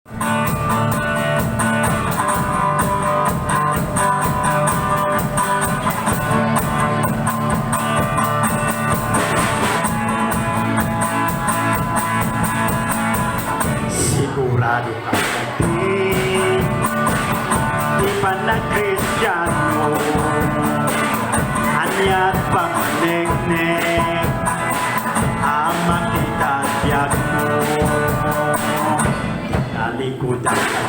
Sigurado ka di pa na Kristiyano, anyat pamanek-nek ang makitagyak mo. Nalikutan ka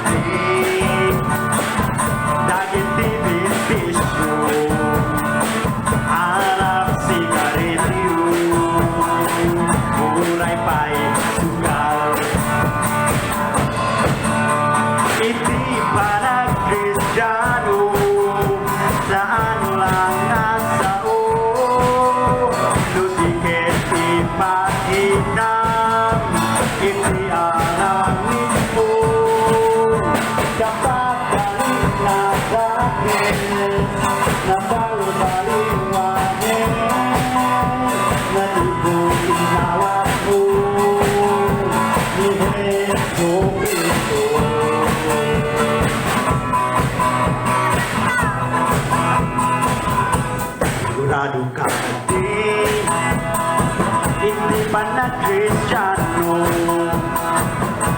daging tibis-bisyo, harap sigarilyo, buray pa'y sugal. Hindi pa nag-Kristiyano, saan lang nasao, lutikit ipahinam, hindi alamin mo. Kapag galing na dahil, nabawbaliwanin, na di ko inawat mo, ni Jesu Cristo. Sigurado ka hindi pa na Kristiyano,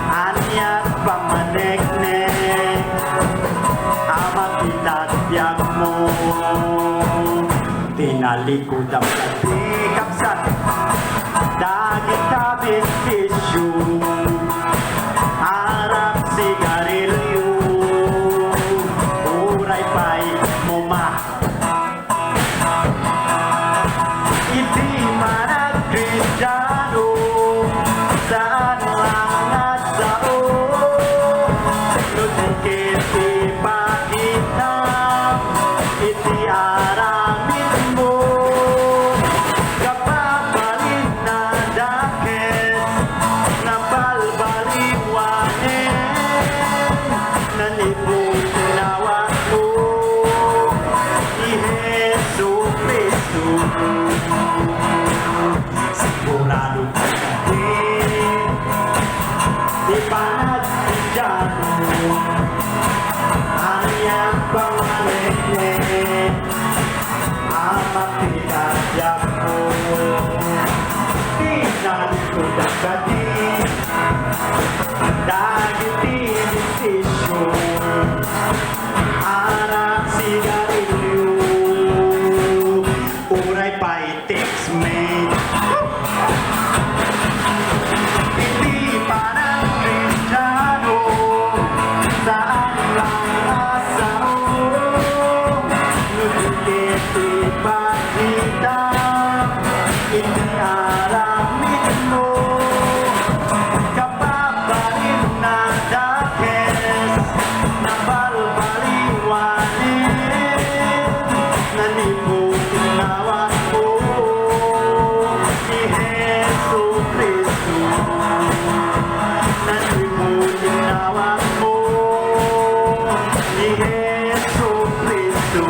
anyat pamanek-nek ang makitagyak mo. Tinalikutan ka di kapsat, daging tabis-bisyo, harap sigarilyo, uray pa'y muma. Hindi man nag-Kristiyano, saan lang nasao, lutikit ipahinam, hindi aramin mo. Kapabalik na dakit, nabalbaliwanin, naniputinawa mo, ni Jesu Cristo. Sigurado ka di pa nag-Kristiyano, anyang pamanek-nek ang makitagyak mo. Tinalikutan ka daging tibis-bisyo, harap sigarilyo, uray pa'y text-mate. Hindi pa nag-Kristiyano, saan lang nasao, lutikit ipahinam, hindi alamin mo. Kapabalik na dakes, nabalbaliwanin, naniputinawa mo, ni Jesu Cristo. Naniputinawa mo, ni Jesu Cristo.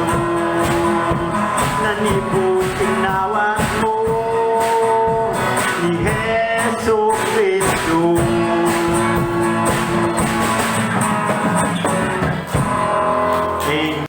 Naniputinawa